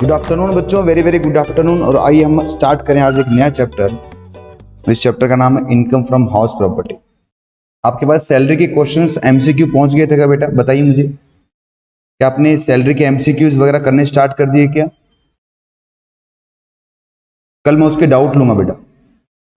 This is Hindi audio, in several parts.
गुड आफ्टरनून बच्चों, वेरी वेरी गुड आफ्टरनून। और आइए हम स्टार्ट करें आज एक नया चैप्टर। इस चैप्टर का नाम है इनकम फ्रॉम हाउस प्रॉपर्टी। आपके पास सैलरी के क्वेश्चंस एमसीक्यू पहुंच गए थे क्या बेटा? बताइए मुझे, क्या आपने सैलरी के एमसीक्यूज वगैरह करने स्टार्ट कर दिए क्या? कल मैं उसके डाउट लूंगा बेटा।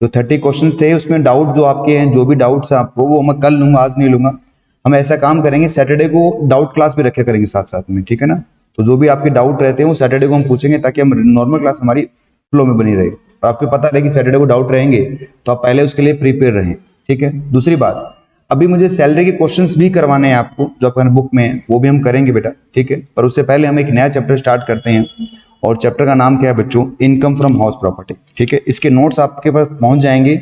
जो 30 क्वेश्चंस थे उसमें डाउट जो आपके हैं, जो भी डाउट्स हैं आपको, वो मैं कल लूंगा, आज नहीं लूंगा। हम ऐसा काम करेंगे, सैटरडे को डाउट क्लास भी रखे करेंगे साथ साथ में, ठीक है ना? तो जो भी आपके डाउट रहते हैं वो सैटरडे को हम पूछेंगे, ताकि हम नॉर्मल क्लास हमारी फ्लो में बनी रहे। और आपको पता रहे कि सैटरडे को डाउट रहेंगे, तो आप पहले उसके लिए प्रिपेयर रहें, ठीक है? दूसरी बात, अभी मुझे सैलरी के क्वेश्चंस भी करवाने हैं आपको, जो आपके बुक में है, वो भी हम करेंगे बेटा, ठीक है? पर उससे पहले हम एक नया चैप्टर स्टार्ट करते हैं, और चैप्टर का नाम क्या है बच्चों? इनकम फ्रॉम हाउस प्रॉपर्टी, ठीक है? इसके नोट्स आपके पास पहुंच जाएंगे,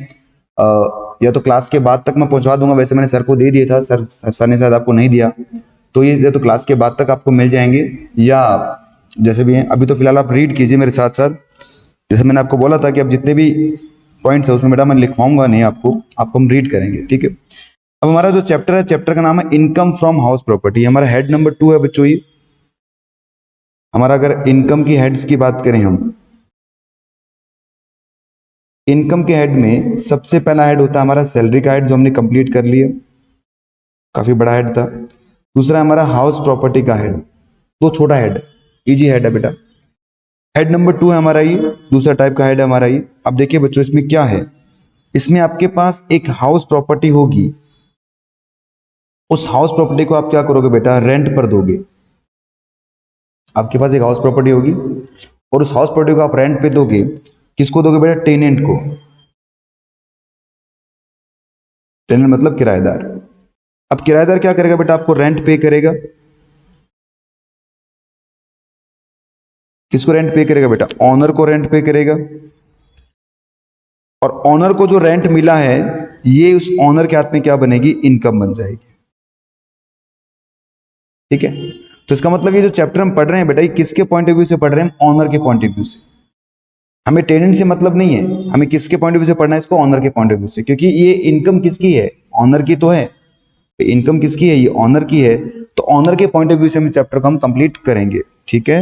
या तो क्लास के बाद तक मैं पहुंचा दूंगा, वैसे मैंने सर को दे दिया था, सर ने शायद आपको नहीं दिया, तो ये या तो क्लास के बाद तक आपको मिल जाएंगे, या जैसे भी हैं। अभी तो फिलहाल आप रीड कीजिए मेरे साथ साथ। जैसे मैंने आपको बोला था कि अब जितने भी पॉइंट्स है उसमें बेटा मैं लिखवाऊंगा नहीं आपको हम रीड करेंगे, ठीक है? अब हमारा जो चैप्टर है, चैप्टर का नाम है इनकम फ्रॉम हाउस प्रॉपर्टी। हमारा हेड नंबर 2 है बच्चों ये हमारा। अगर इनकम की हेड्स की बात करें, हम इनकम के हेड में सबसे पहला हेड होता है हमारा सैलरी का हेड, जो हमने कंप्लीट कर लिया, काफी बड़ा हेड था। दूसरा हमारा हाउस प्रॉपर्टी का हेड, तो छोटा हेड, इजी हेड है बेटा। हेड नंबर 2 है हमारा ये, दूसरा टाइप का हेड है हमारा ये। अब देखिए बच्चों, इसमें क्या है, इसमें आपके पास एक हाउस प्रॉपर्टी होगी। उस हाउस प्रॉपर्टी को आप क्या करोगे बेटा? रेंट पर दोगे। आपके पास एक हाउस प्रॉपर्टी होगी और उस हाउस प्रॉपर्टी को आप रेंट पे दोगे। किसको दोगे बेटा? टेनेंट को। टेनेंट मतलब किराएदार। अब किराएदार क्या करेगा बेटा? आपको रेंट पे करेगा। किसको रेंट पे करेगा बेटा? ऑनर को रेंट पे करेगा। और ऑनर को जो रेंट मिला है, ये उस ऑनर के हाथ में क्या बनेगी? इनकम बन जाएगी, ठीक है? तो इसका मतलब ये जो चैप्टर हम पढ़ रहे हैं बेटा, ये किसके पॉइंट ऑफ व्यू से पढ़ रहे हैं? ऑनर के पॉइंट ऑफ व्यू से। हमें टेनेंट से मतलब नहीं है, हमें किसके पॉइंट ऑफ व्यू से पढ़ना है? इसको ऑनर के पॉइंट ऑफ व्यू से, क्योंकि ये इनकम किसकी है? ऑनर की तो है। इनकम किसकी है? ये ऑनर की है। तो ऑनर के पॉइंट ऑफ व्यू से हम चैप्टर को हम कंप्लीट करेंगे, ठीक है?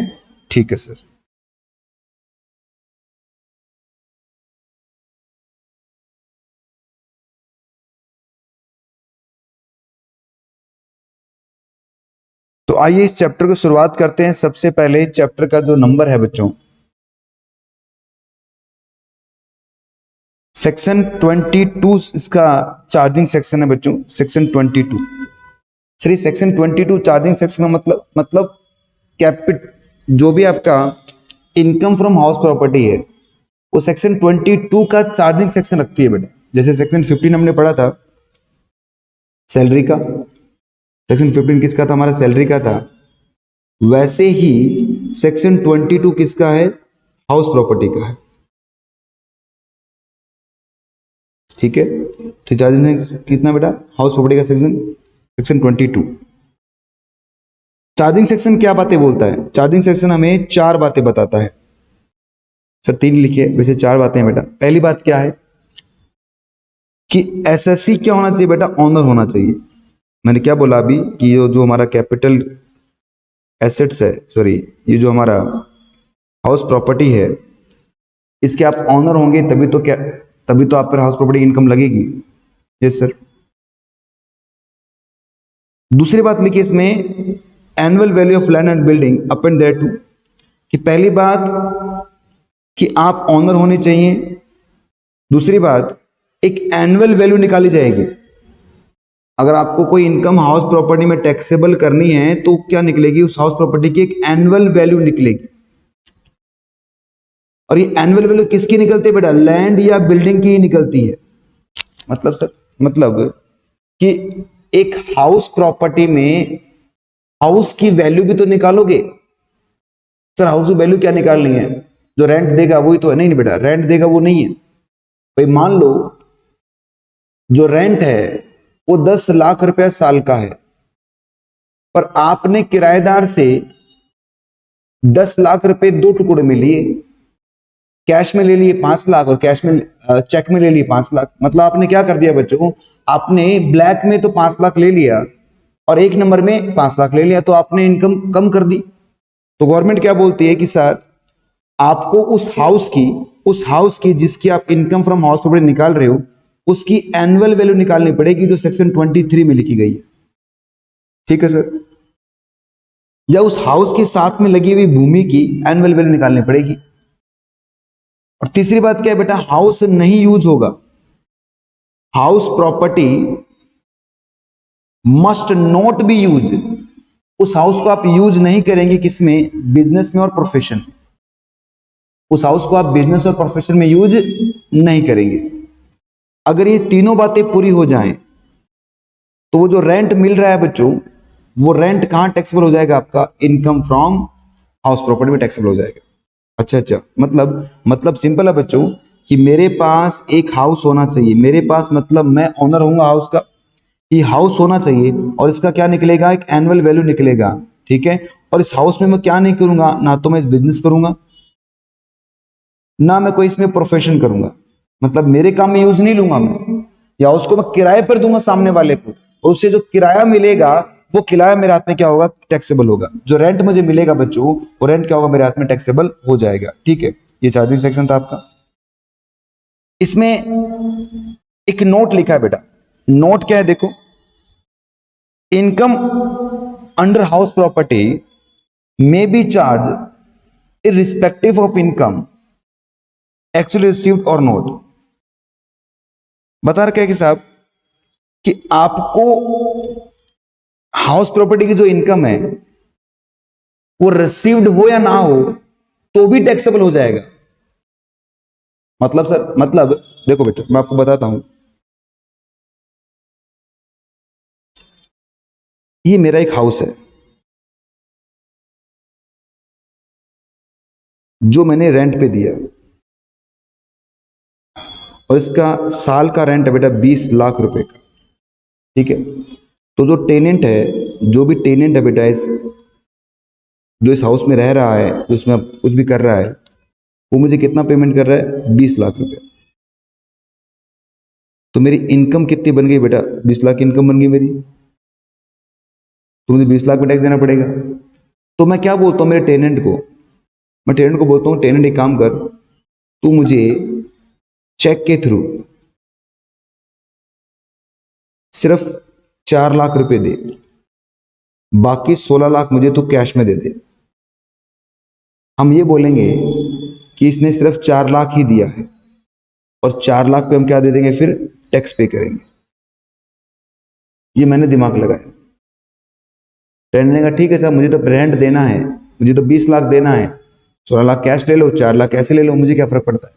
ठीक है सर। तो आइए इस चैप्टर को शुरुआत करते हैं। सबसे पहले चैप्टर का जो नंबर है बच्चों, सेक्शन 22 इसका चार्जिंग सेक्शन है बच्चों, section 22। Sir section 22 charging section का मतलब कैपिट जो भी आपका इनकम फ्रॉम हाउस प्रॉपर्टी है, वो सेक्शन 22 का चार्जिंग सेक्शन रखती है बेटा। जैसे सेक्शन 15 हमने पढ़ा था सैलरी का, सेक्शन 15 किसका था? हमारा सैलरी का था। वैसे ही सेक्शन 22 किसका है? हाउस प्रॉपर्टी का है, ठीक है? तो चार्जिंग कितना बेटा? हाउस प्रॉपर्टी का सेक्शन 22। चार्जिंग सेक्शन क्या बातें बोलता है? चार्जिंग सेक्शन हमें 4 बातें बताता है। सर 3 लिखिए, वैसे 4 बातें हैं बेटा। पहली बात क्या है कि एसएससी क्या होना चाहिए बेटा? ऑनर होना चाहिए। मैंने क्या बोला अभी कि जो हमारा कैपिटल एसेट्स है, सॉरी, ये जो हमारा हाउस प्रॉपर्टी है, इसके आप ऑनर होंगे तभी तो आप पर हाउस प्रॉपर्टी इनकम लगेगी। Yes sir. दूसरी बात लिखिए इसमें, annual value of land and building up and thereto, कि पहली बात कि आप ऑनर होने चाहिए। दूसरी बात, एक एनुअल वैल्यू निकाली जाएगी। अगर आपको कोई इनकम हाउस प्रॉपर्टी में टैक्सेबल करनी है तो क्या निकलेगी? उस हाउस प्रॉपर्टी की एक एनुअल वैल्यू निकलेगी। और ये एनुअल वैल्यू किसकी निकलती है बेटा? लैंड या बिल्डिंग की ही निकलती है। मतलब सर, मतलब कि एक हाउस प्रॉपर्टी में हाउस की वैल्यू भी तो निकालोगे। सर हाउस की वैल्यू क्या निकालनी है? जो रेंट देगा वही तो है। नहीं बेटा, रेंट देगा वो नहीं है भाई। मान लो जो रेंट है वो 10 लाख रुपया साल का है, पर आपने किराएदार से 10 लाख रुपए 2 टुकड़े में लिए। कैश में ले लिए 5 लाख और कैश में चेक में ले लिए 5 लाख। मतलब आपने क्या कर दिया बच्चों? आपने ब्लैक में तो 5 लाख ले लिया और एक नंबर में 5 लाख ले लिया, तो आपने इनकम कम कर दी। तो गवर्नमेंट क्या बोलती है कि सर आपको उस हाउस की जिसकी आप इनकम फ्रॉम हाउस प्रॉपर्टी निकाल रहे हो, उसकी एनुअल वैल्यू निकालनी पड़ेगी जो सेक्शन 23 में लिखी गई है। ठीक है सर? या उस हाउस के साथ में लगी हुई भूमि की एनुअल वैल्यू निकालनी पड़ेगी। और तीसरी बात क्या है बेटा, हाउस नहीं यूज होगा, house property must not be use. उस हाउस को आप यूज नहीं करेंगे किसमें? बिजनेस में और प्रोफेशन। उस हाउस को आप बिजनेस और प्रोफेशन में यूज नहीं करेंगे। अगर ये तीनों बातें पूरी हो जाएं तो वो जो रेंट मिल रहा है बच्चों, वो रेंट कहां टैक्सेबल हो जाएगा? आपका इनकम फ्रॉम हाउस प्रॉपर्टी में टैक्सेबल हो जाएगा। अच्छा, मतलब सिंपल है बच्चों कि मेरे पास एक हाउस होना चाहिए, मेरे पास मतलब मैं ओनर हूंगा हाउस का, ये हाउस होना चाहिए और इसका क्या निकलेगा? एक एनुअल वैल्यू निकलेगा। ठीक है? और इस हाउस में मैं क्या नहीं करूंगा? ना तो मैं बिजनेस करूंगा, ना मैं कोई इसमें प्रोफेशन करूंगा, मतलब मेरे काम में यूज नहीं लूंगा मैं, या उसको मैं किराए पर दूंगा सामने वाले को, और उससे जो किराया मिलेगा वो किराया मेरे हाथ में क्या होगा? टैक्सेबल होगा। जो रेंट मुझे मिलेगा बच्चों, वो रेंट क्या होगा? मेरे हाथ में टैक्सेबल हो जाएगा। ठीक है? ये चार्जिंग सेक्शन था आपका। इसमें एक नोट लिखा है बेटा, नोट क्या है देखो, income under house property may be charge irrespective of income actually received और नोट। बता रखा है कि साहब कि आपको हाउस प्रॉपर्टी की जो इनकम है वो रिसीव्ड हो या ना हो तो भी टैक्सेबल हो जाएगा। मतलब सर, मतलब देखो बेटा मैं आपको बताता हूं, ये मेरा एक हाउस है जो मैंने रेंट पे दिया, और इसका साल का रेंट है बेटा 20 लाख रुपए का। ठीक है? तो जो टेनेंट है, जो भी टेनेंट है बेटा, जो इस हाउस में रह रहा है, जो इसमें कुछ भी कर रहा है, वो मुझे कितना पेमेंट कर रहा है? 20 लाख रुपए। तो मेरी इनकम कितनी बन गई बेटा? 20 लाख इनकम बन गई मेरी, तो मुझे 20 लाख का टैक्स देना पड़ेगा। तो मैं क्या बोलता हूँ मेरे टेनेंट को? मैं टेनेंट को बोलता हूँ, टेनेंट एक काम कर, तू मुझे चेक के थ्रू सिर्फ 4 लाख रुपए दे, बाकी 16 लाख मुझे तू कैश में दे दे। हम ये बोलेंगे कि इसने सिर्फ 4 लाख ही दिया है, और 4 लाख पे हम क्या दे देंगे? फिर टैक्स पे करेंगे। ये मैंने दिमाग लगाया। टेनेंट ने कहा ठीक है साहब, मुझे तो रेंट देना है, मुझे तो 20 लाख देना है, 16 लाख कैश ले लो, 4 लाख ऐसे ले लो, मुझे क्या फर्क पड़ता है।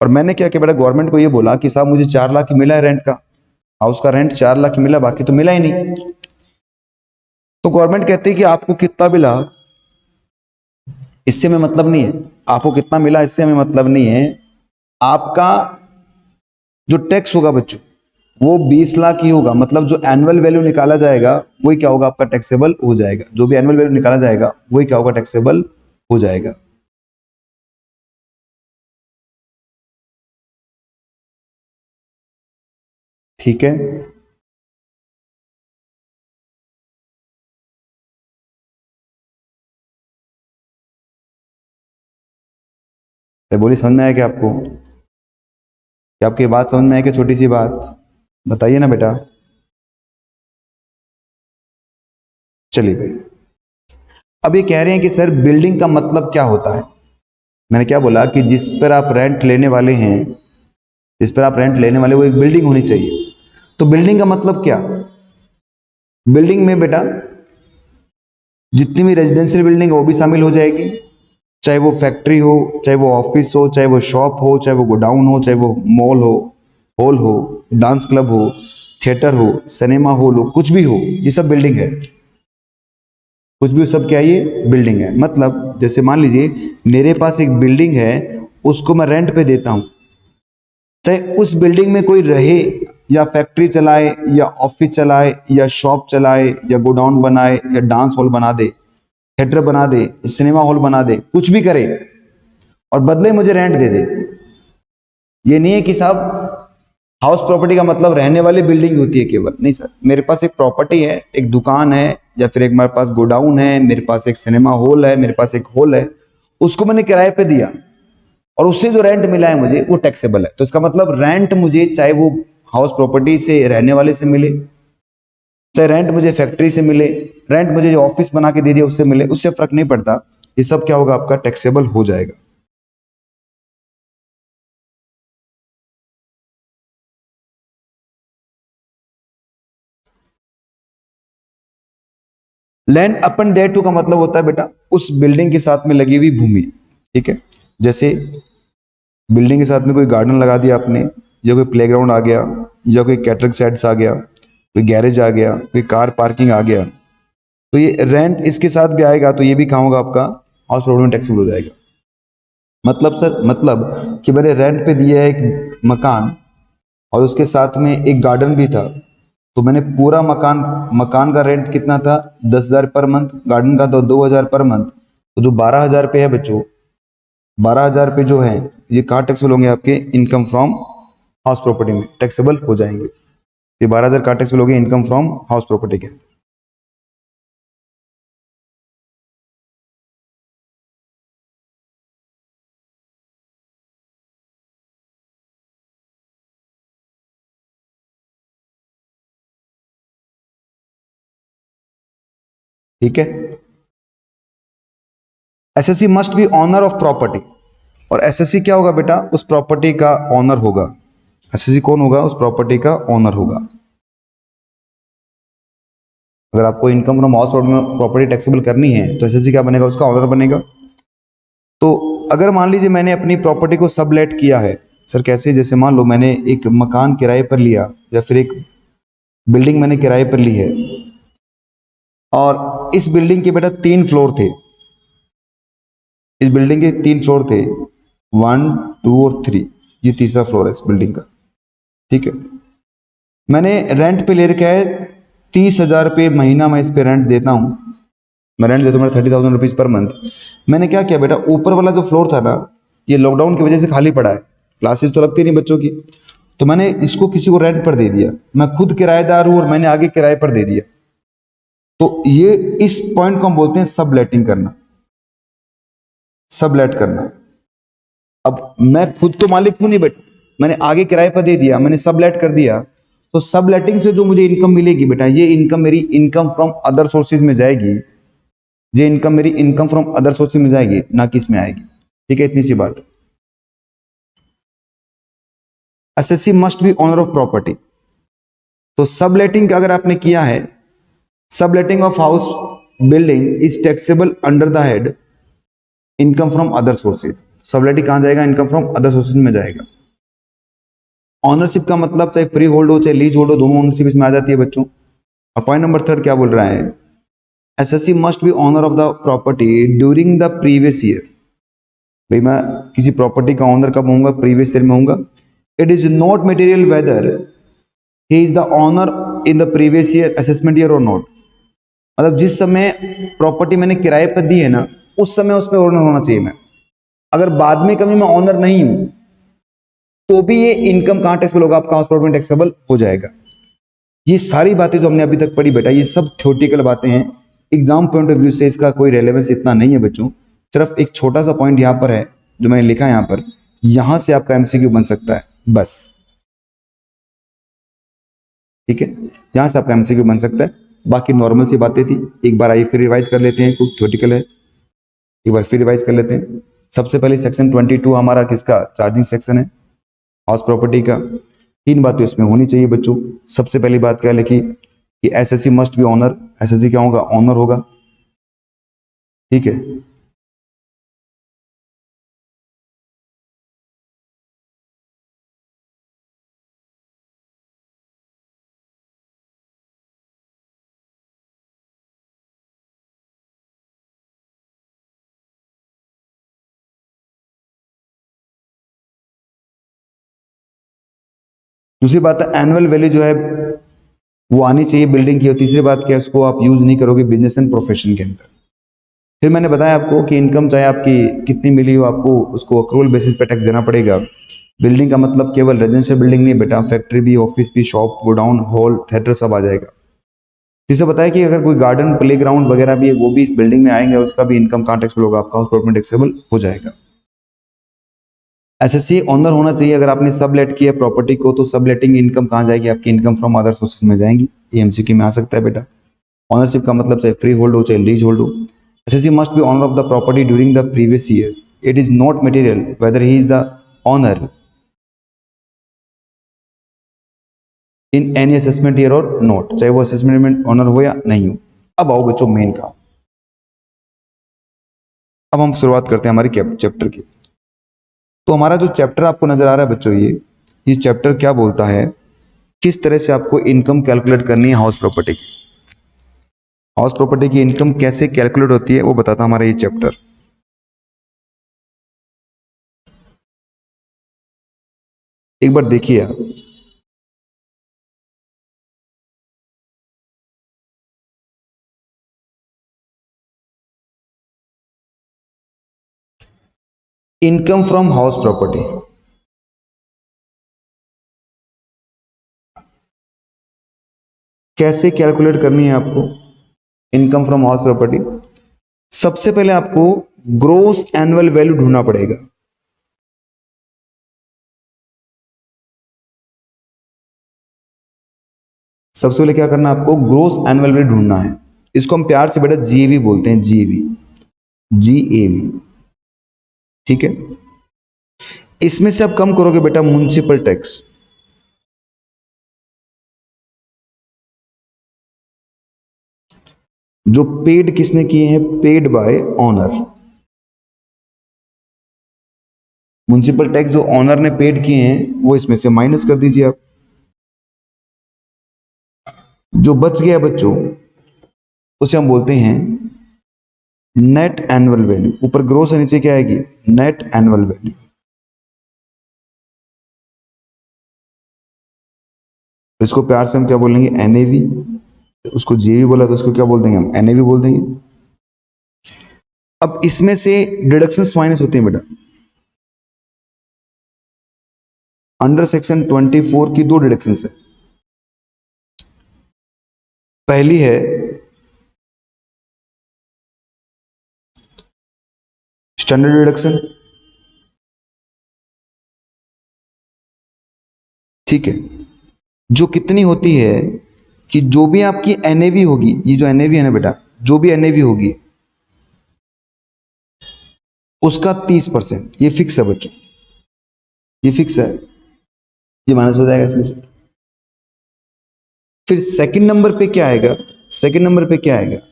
और मैंने क्या किया बेटा, गवर्नमेंट को ये बोला कि साहब मुझे 4 लाख ही मिला है रेंट का, हाउस का रेंट 4 लाख ही मिला, बाकी तो मिला ही नहीं। तो गवर्नमेंट कहती है कि आपको कितना मिला इससे हमें मतलब नहीं है, आपको कितना मिला इससे हमें मतलब नहीं है, आपका जो टैक्स होगा बच्चों वो 20 लाख ही होगा। मतलब जो एनुअल वैल्यू निकाला जाएगा वही क्या होगा? आपका टैक्सेबल हो जाएगा। जो भी एनुअल वैल्यू निकाला जाएगा वही क्या होगा? टैक्सेबल हो जाएगा। ठीक है? तो बोली समझ में आया क्या आपको? क्या आपकी बात समझ में आया? कि छोटी सी बात बताइए ना बेटा। चलिए भाई, अब ये कह रहे हैं कि सर बिल्डिंग का मतलब क्या होता है? मैंने क्या बोला कि जिस पर आप रेंट लेने वाले हैं, जिस पर आप रेंट लेने वाले, वो एक बिल्डिंग होनी चाहिए। तो बिल्डिंग का मतलब क्या? बिल्डिंग में बेटा जितनी भी रेजिडेंशियल बिल्डिंग है वो भी शामिल हो जाएगी, चाहे वो फैक्ट्री हो, चाहे वो ऑफिस हो, चाहे वो शॉप हो, चाहे वो गोडाउन हो, चाहे वो मॉल हो, हॉल हो, डांस क्लब हो, थिएटर हो, सिनेमा हॉल हो, कुछ भी हो, ये सब बिल्डिंग है। कुछ भी सब क्या है? ये बिल्डिंग है। मतलब जैसे मान लीजिए मेरे पास एक बिल्डिंग है, उसको मैं रेंट पे देता हूं, चाहे उस बिल्डिंग में कोई रहे, या फैक्ट्री चलाए, या ऑफिस चलाए, या शॉप चलाए, या गोडाउन बनाए, या डांस हॉल बना दे, थिएटर बना दे, सिनेमा हॉल बना दे, कुछ भी करे और बदले मुझे रेंट दे दे। ये नहीं है कि साहब हाउस प्रॉपर्टी का मतलब रहने वाली बिल्डिंग होती है केवल, नहीं सर। मेरे पास एक प्रॉपर्टी है, एक दुकान है, या फिर एक मेरे पास गोडाउन है, मेरे पास एक सिनेमा हॉल है, मेरे पास एक हॉल है, उसको मैंने किराए पे दिया और उससे जो रेंट मिला है मुझे वो टैक्सेबल है। तो इसका मतलब रेंट मुझे चाहे वो हाउस प्रॉपर्टी से रहने वाले से मिले, चाहे रेंट मुझे फैक्ट्री से मिले, रेंट मुझे जो ऑफिस बना के दे दिया उससे मिले, उससे फर्क नहीं पड़ता, ये सब क्या होगा आपका टैक्सेबल हो जाएगा। लैंड अपन डेयर टू का मतलब होता है बेटा उस बिल्डिंग के साथ में लगी हुई भूमि, ठीक है। जैसे बिल्डिंग के साथ में कोई गार्डन लगा दिया आपने, या कोई प्लेग्राउंड आ गया, या कोई कैटरिंग सेट्स आ गया, कोई गैरेज आ गया, कोई कार पार्किंग आ गया, तो ये रेंट इसके साथ भी आएगा, तो ये भी कहाँ होगा आपका हाउस प्रॉपर्टी टैक्सेबल हो जाएगा। मतलब सर, मतलब कि मैंने रेंट पे दिया है एक मकान और उसके साथ में एक गार्डन भी था, तो मैंने पूरा मकान का रेंट कितना था 10,000 पर मंथ, गार्डन का तो 2,000 पर मंथ, तो जो 12,000 पे है बच्चों, 12,000 पे जो है ये कहाँ टैक्सेबल होंगे आपके इनकम फ्रॉम हाउस प्रॉपर्टी में टैक्सेबल हो जाएंगे। ये 12,000 कहाँ टैक्सेबल हो गए इनकम फ्रॉम हाउस प्रॉपर्टी के अंदर। ठीक है। Assessee must be owner of property, और एसएससी क्या होगा बेटा उस प्रॉपर्टी का ऑनर होगा। एसएससी कौन होगा उस प्रॉपर्टी का ऑनर होगा। अगर आपको income from house property taxable करनी है तो एसएससी क्या बनेगा उसका ऑनर बनेगा। तो अगर मान लीजिए मैंने अपनी प्रॉपर्टी को सबलेट किया है, सर कैसे, जैसे मान लो मैंने एक मकान किराए पर लिया या फिर एक बिल्डिंग मैंने किराए पर ली है, और इस बिल्डिंग के बेटा 3 फ्लोर थे, इस बिल्डिंग के 3 फ्लोर थे, 1, 2 और 3, ये तीसरा फ्लोर है इस बिल्डिंग का, ठीक है। मैंने रेंट पे ले रखा है 30,000 रुपये महीना, मैं इस पे रेंट देता हूँ, मैं रेंट देता हूँ मेरा 30,000 रुपीज़ पर मंथ। मैंने क्या किया बेटा, ऊपर वाला जो फ्लोर था ना, ये लॉकडाउन की वजह से खाली पड़ा है, क्लासेस तो लगती नहीं बच्चों की, तो मैंने इसको किसी को रेंट पर दे दिया, मैं खुद किराएदार हूँ और मैंने आगे किराए पर दे दिया। तो ये इस पॉइंट को हम बोलते हैं सबलेटिंग करना, सबलेट करना। अब मैं खुद तो मालिक हूं नहीं बेटा, मैंने आगे किराए पर दे दिया, मैंने सबलेट कर दिया, तो सबलेटिंग से जो मुझे इनकम मिलेगी बेटा, ये इनकम मेरी इनकम फ्रॉम अदर सोर्सेज में जाएगी, ये इनकम मेरी इनकम फ्रॉम अदर सोर्सेज में जाएगी, ना कि इसमें आएगी। ठीक है, इतनी सी बात है। Assessee must B owner of property, तो सबलेटिंग अगर आपने किया है, subletting of house building is taxable under the head income from other sources. Subletting कहां जाएगा, इनकम फ्रॉम अदर सोर्सेज में जाएगा। ऑनरशिप का मतलब चाहे फ्री होल्ड हो चाहे लीज होल्ड हो, दोनों ओनरशिप इसमें आ जाती है बच्चों। और पॉइंट नंबर 3 क्या बोल रहा है, assessee must B owner of the property during the previous year. भाई मैं किसी प्रॉपर्टी का ओनर कब होऊंगा, प्रीवियस ईयर में होऊंगा। It is not material whether he is the owner in the previous year assessment year or not. मतलब जिस समय प्रॉपर्टी मैंने किराए पर दी है ना, उस समय उसमें ओनर होना चाहिए मैं। अगर बाद में कभी मैं ओनर नहीं हूं तो भी ये इनकम कहां टैक्सेबल होगा, आपका हाउस प्रॉपर्टी टैक्सेबल हो जाएगा। ये सारी बातें जो हमने अभी तक पढ़ी बेटा, ये सब थ्योरेटिकल बातें हैं, एग्जाम पॉइंट ऑफ व्यू से इसका कोई रेलेवेंस इतना नहीं है बच्चों। सिर्फ एक छोटा सा पॉइंट यहां पर है जो मैंने लिखा है यहां पर, यहां से आपका एमसीक्यू बन सकता है बस। ठीक है, यहां से आपका एमसीक्यू बन सकता है, बाकी नॉर्मल सी बातें थी। एक बार आइए फिर रिवाइज कर लेते हैं, कुछ थ्योरेटिकल है, एक बार फिर रिवाइज कर लेते हैं। सबसे पहले सेक्शन 22 हमारा किसका, चार्जिंग सेक्शन है हाउस प्रॉपर्टी का। 3 बातें उसमें होनी चाहिए बच्चों। सबसे पहली बात क्या लिखी कि assessee must be owner, assessee क्या होगा, ऑनर होगा। ठीक है, दूसरी बात है एनुअल वैल्यू जो है वो आनी चाहिए बिल्डिंग की। और तीसरी बात क्या है, उसको आप यूज नहीं करोगे बिजनेस एंड प्रोफेशन के अंदर। फिर मैंने बताया आपको कि इनकम चाहे आपकी कितनी मिली हो, आपको उसको अक्रूवल बेसिस पे टैक्स देना पड़ेगा। बिल्डिंग का मतलब केवल रेजिडेंशियल बिल्डिंग नहीं बेटा, फैक्ट्री भी, ऑफिस भी, शॉप, गोडाउन, हॉल, थिएटर सब आ जाएगा। जिसे बताया कि अगर कोई गार्डन प्लेग्राउंड वगैरह भी है वो भी इस बिल्डिंग में आएंगे, उसका भी इनकम कहाँ टैक्सेबल होगा, आपका हाउस प्रॉपर्टी टैक्सेबल हो जाएगा। एसएससी ऑनर होना चाहिए। अगर आपने सब लेट किया प्रॉपर्टी को तो सब लेटिंग इनकम कहाँ जाएगी, आपकी इनकम फ्रॉम अदर सोर्सेज में जाएंगी। ये एमसीक्यू में आ सकता है बेटा। ऑनरशिप का मतलब चाहे फ्री होल्ड हो चाहे लीज होल्ड हो। Assessee must be owner of the property during the previous year. It is not material whether he is the owner in any assessment year or not, चाहे वो असेसमेंट में ऑनर हो या नहीं हो। अब आओ बच्चों मेन काम। अब हम शुरुआत करते हैं हमारी चैप्टर की। तो हमारा जो चैप्टर आपको नजर आ रहा है बच्चों, ये चैप्टर क्या बोलता है, किस तरह से आपको इनकम कैलकुलेट करनी है हाउस प्रॉपर्टी की। हाउस प्रॉपर्टी की इनकम कैसे कैलकुलेट होती है वो बताता हमारा ये चैप्टर। एक बार देखिए आप, इनकम फ्रॉम हाउस प्रॉपर्टी कैसे कैलकुलेट करनी है आपको, इनकम फ्रॉम हाउस प्रॉपर्टी। सबसे पहले आपको ग्रोस एनुअल वैल्यू ढूंढना पड़ेगा। सबसे पहले क्या करना है आपको, ग्रोस एनुअल वैल्यू ढूंढना है। इसको हम प्यार से बेटा जीएवी बोलते हैं, जीएवी, जीएवी, ठीक है। इसमें से आप कम करोगे बेटा म्युनिसिपल टैक्स, जो पेड किसने किए हैं, paid by honour. Municipal tax जो ऑनर ने पेड किए हैं वो इसमें से माइनस कर दीजिए आप। जो बच गया बच्चों उसे हम बोलते हैं नेट एनुअल वैल्यू। ऊपर ग्रोस है, नीचे क्या आएगी, नेट एनुअल वैल्यू। इसको प्यार से हम क्या बोलेंगे, एनएवी। उसको जीवी बोला तो उसको क्या बोल देंगे हम, एनएवी बोल देंगे। अब इसमें से डिडक्शंस माइनस होते हैं बेटा। अंडर सेक्शन 24 की दो डिडक्शंस है। पहली है स्टैंडर्ड डिडक्शन, ठीक है, जो कितनी होती है कि जो भी आपकी एनएवी होगी, ये जो एनएवी है ना बेटा, जो भी एनएवी होगी उसका 30%, ये फिक्स है बच्चों, ये फिक्स है, ये माइनस हो जाएगा इसमें से। फिर सेकंड नंबर पे क्या आएगा, सेकंड नंबर पे क्या आएगा,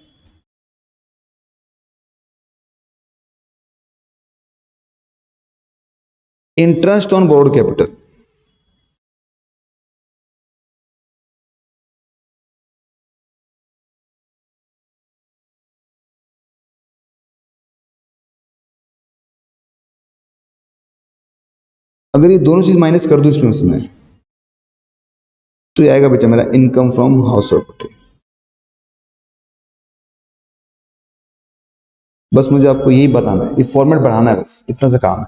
इंटरेस्ट ऑन बोर्ड कैपिटल। अगर ये दोनों चीज माइनस कर दूं इसमें तो ये आएगा बेटा मेरा इनकम फ्रॉम हाउस प्रॉपर्टी। बस मुझे आपको यही बताना है, ये फॉर्मेट बढ़ाना है, बस इतना सा काम है।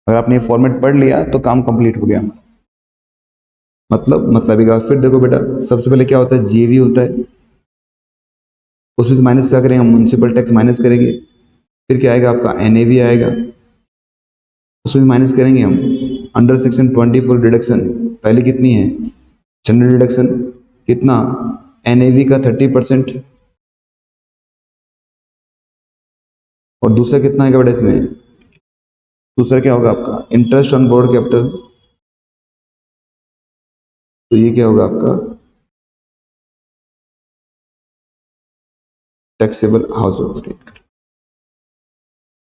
अगर आपने ये फॉर्मेट पढ़ लिया तो काम कंप्लीट हो गया हमारा। मतलब एक बार फिर देखो बेटा, सबसे पहले क्या होता है, जीएवी होता है, उसमें से माइनस क्या करेंगे हम, म्युनिसिपल टैक्स माइनस करेंगे। फिर क्या आएगा आपका, एनएवी आएगा, उसमें माइनस करेंगे हम अंडर सेक्शन 24 डिडक्शन। पहले कितनी है, जनरल डिडक्शन, कितना, एनएवी का 30%। और दूसरा कितना आएगा बेटा इसमें, दूसरा क्या होगा आपका, इंटरेस्ट ऑन बोर्ड कैपिटल। तो ये क्या होगा आपका, टैक्सेबल हाउस प्रॉपर्टी।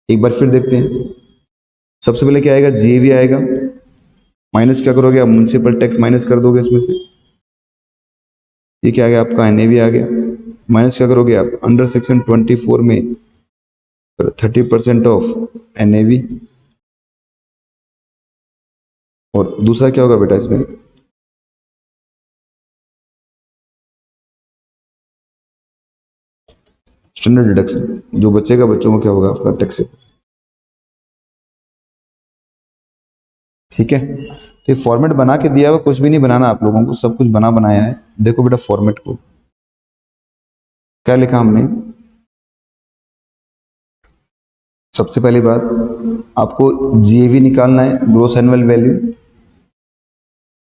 एक बार फिर देखते हैं, सबसे पहले क्या आएगा, जीएवी आएगा, माइनस क्या करोगे आप, म्युनिसिपल टैक्स माइनस कर दोगे इसमें से। ये क्या आ गया आपका, एनएवी आ गया, माइनस क्या करोगे आप, अंडर सेक्शन 24 में 30% ऑफ एनएवी। और दूसरा क्या होगा बेटा इसमें, स्टैंडर्ड डिडक्शन, जो बचेगा बच्चों को क्या होगा आपका, टैक्सेबल। ठीक है, तो ये फॉर्मेट बना के दिया हुआ, कुछ भी नहीं बनाना आप लोगों को, सब कुछ बना बनाया है। देखो बेटा फॉर्मेट को, क्या लिखा हमने, सबसे पहली बात आपको जीएवी निकालना है, ग्रोस एनुअल वैल्यू।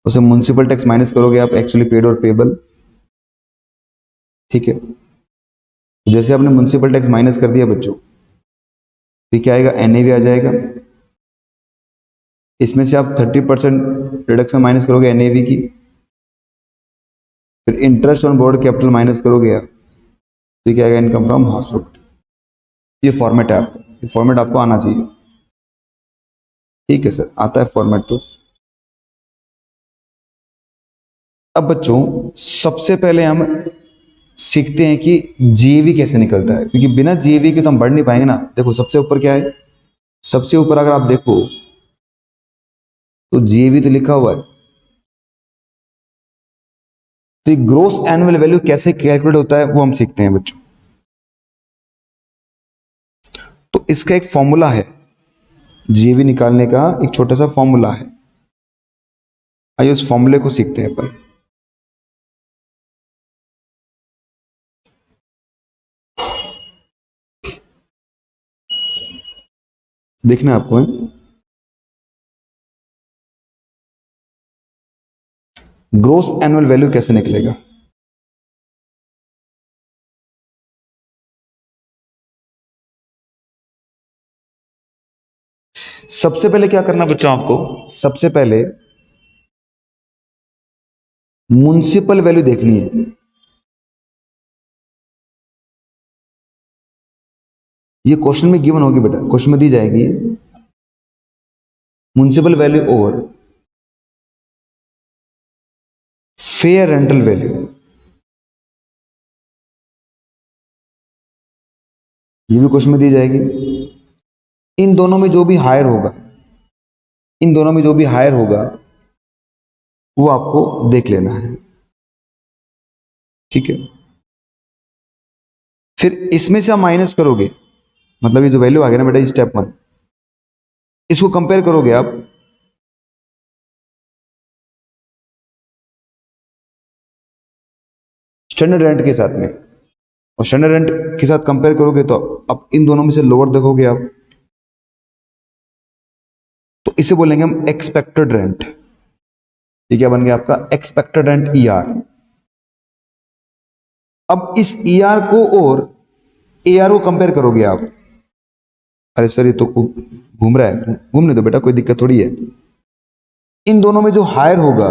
उसे म्युनिसिपल टैक्स माइनस करोगे आप, एक्चुअली पेड और पेबल, ठीक है। तो जैसे आपने म्युनिसिपल टैक्स माइनस कर दिया बच्चों, तो क्या आएगा, एनएवी आ जाएगा। इसमें से आप 30% रिडक्शन माइनस करोगे एनएवी की, फिर interest on board capital minus करोगे आप, तो क्या आएगा, इनकम फ्रॉम हाउस प्रॉपर्टी। ये फॉर्मेट है आपका, ये फॉर्मेट आपको आना चाहिए, ठीक है सर, आता है फॉर्मेट तो। अब बच्चों सबसे पहले हम सीखते हैं कि जीएवी कैसे निकलता है, क्योंकि बिना जीएवी के तो हम बढ़ नहीं पाएंगे ना। देखो सबसे ऊपर क्या है, सबसे ऊपर अगर आप देखो तो जीएवी तो लिखा हुआ है। तो ग्रोस एनुअल वैल्यू कैसे कैलकुलेट होता है वो हम सीखते हैं बच्चों। तो इसका एक फॉर्मूला है, जीएवी निकालने का एक छोटा सा फॉर्मूला है। आइए उस फॉर्मूले को सीखते हैं अपन। देखना आपको है, ग्रोस एनुअल वैल्यू कैसे निकलेगा। सबसे पहले क्या करना बच्चों आपको, सबसे पहले म्युनिसिपल वैल्यू देखनी है। ये क्वेश्चन में गिवन होगी बेटा, क्वेश्चन में दी जाएगी म्युनिसिपल वैल्यू और फेयर रेंटल वैल्यू। ये भी क्वेश्चन में दी जाएगी। इन दोनों में जो भी हायर होगा, इन दोनों में जो भी हायर होगा वो आपको देख लेना है, ठीक है। फिर इसमें से आप माइनस करोगे, मतलब ये जो वैल्यू आ गया ना बेटा, स्टेप 1, इसको कंपेयर करोगे आप स्टैंडर्ड रेंट के साथ में, और स्टैंडर्ड रेंट के साथ कंपेयर करोगे तो अब इन दोनों में से लोअर देखोगे आप, तो इसे बोलेंगे हम एक्सपेक्टेड रेंट। ये क्या बन गया आपका, एक्सपेक्टेड रेंट ईआर। अब इस ईआर को और एआर को कंपेयर करोगे आप। अरे सर ये तो घूम रहा है, घूमने दो बेटा, कोई दिक्कत थोड़ी है। इन दोनों में जो हायर होगा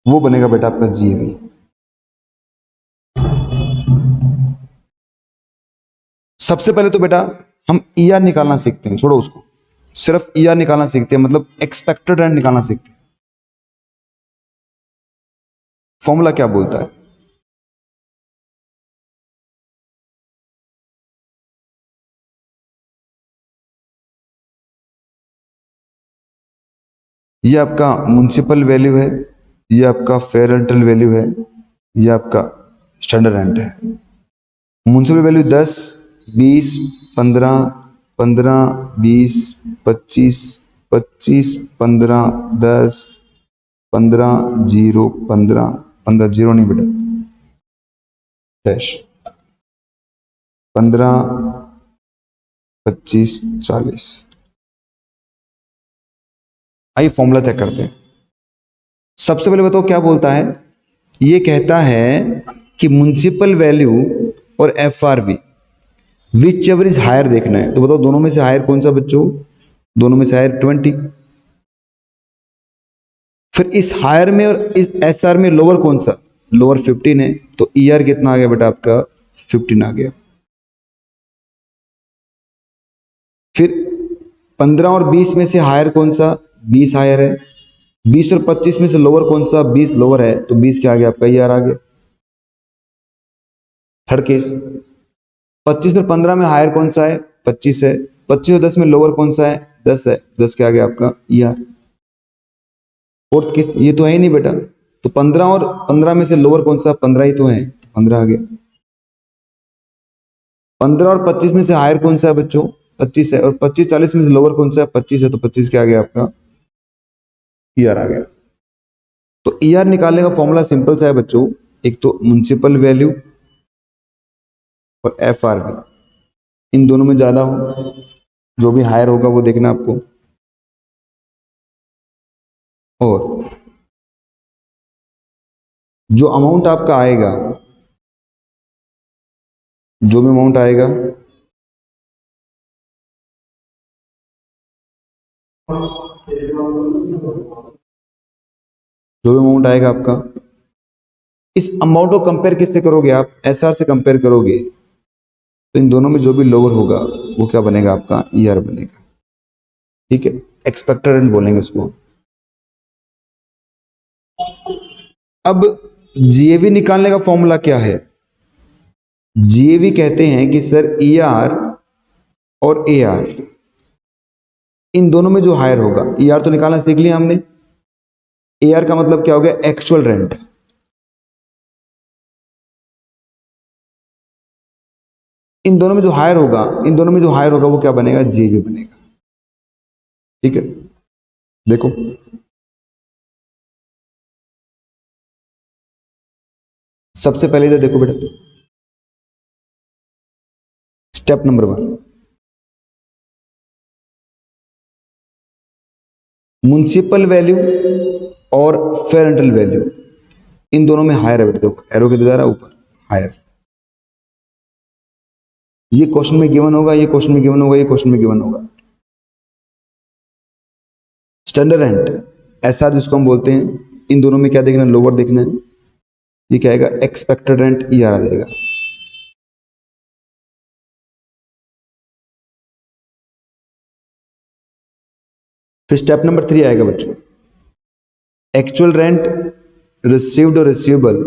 वो बनेगा बेटा आपका जीएवी। सबसे पहले तो बेटा हम ईआर निकालना सीखते हैं, छोड़ो उसको, सिर्फ ईआर निकालना सीखते हैं, मतलब एक्सपेक्टेड रेंट निकालना सीखते हैं। फॉर्मूला क्या बोलता है, ये आपका म्युनिसिपल वैल्यू है, ये आपका फेयर रेंटल वैल्यू है, ये आपका स्टैंडर्ड रेंट है। म्युनिसिपल वैल्यू 10, 20, 15, 15, 20, 25, 25, 15, 10, 15, 0, 15, 15, 0 नहीं बेटा, डैश, 15, 25, 40। आइए फॉर्मूला तय करते हैं। सबसे पहले बताओ क्या बोलता है, ये कहता है कि म्युनिसिपल वैल्यू और FRV whichever is higher देखना है। तो बताओ दोनों में से हायर कौन सा बच्चों, दोनों में से हायर 20। फिर इस हायर में और इस एसआर में लोअर कौन सा, लोअर 15 है, तो ईआर कितना आ गया बेटा आपका 15 आ गया। फिर 15 और 20 में से हायर कौन सा, 20 हायर है। 20 और 25 में से लोअर कौन सा, 20 लोअर है, तो 20 क्या आ गया आपका, ईआर आ गया। थर्ड केस 25 और 15 में हायर कौन सा है, 25 है। 25 और 10 में लोअर कौन सा है, 10 है, 10 क्या आ गया आपका ईआर। फोर्थ केस ये तो है ही नहीं बेटा, तो 15 और 15 में से लोअर कौन सा, 15 ही तो है, तो 15 आ गया। 15 और 25 में से हायर कौन सा है बच्चों, 25 है, और 25 40 में से लोअर कौन सा है, 25 है, तो 25 क्या आ गया आपका ईआर आ गया। तो ईआर निकालने का फॉर्मूला सिंपल सा है बच्चों, एक तो म्युनिसिपल वैल्यू और FRV, इन दोनों में ज़्यादा हो, जो भी हायर होगा वो देखना आपको। और जो अमाउंट आपका आएगा, जो भी अमाउंट आएगा जो भी अमाउंट आएगा आपका, इस अमाउंट को कंपेयर किससे करोगे आप? SR से कंपेयर करोगे, तो इन दोनों में जो भी लोअर होगा वो क्या बनेगा आपका? ER बनेगा। ठीक है, एक्सपेक्टेड रेंट बोलेंगे उसको। अब GAV निकालने का फॉर्मूला क्या है? GAV कहते हैं कि सर ER और AR, इन दोनों में जो हायर होगा, ER तो निकालना सीख लिया हमने, AR का मतलब क्या हो गया? Actual rent. इन दोनों में जो हायर होगा, इन दोनों में जो हायर होगा वो क्या बनेगा? GAV बनेगा। ठीक है, देखो सबसे पहले इधर देखो बेटा, स्टेप नंबर 1, म्युनिसिपल वैल्यू और फेयर रेंटल वैल्यू, इन दोनों में हायर है बेटा। देखो एरो के द्वारा ऊपर हायर, ये क्वेश्चन में गिवन होगा, ये क्वेश्चन में गिवन होगा, ये क्वेश्चन में गिवन होगा। स्टैंडर्ड रेंट SR जिसको हम बोलते हैं, इन दोनों में क्या देखना है? लोअर देखना है। ये क्या आएगा? एक्सपेक्टेड रेंट ER आ जाएगा। फिर स्टेप नंबर 3 आएगा बच्चों, एक्चुअल रेंट, रिसीव्ड और रिसीवेबल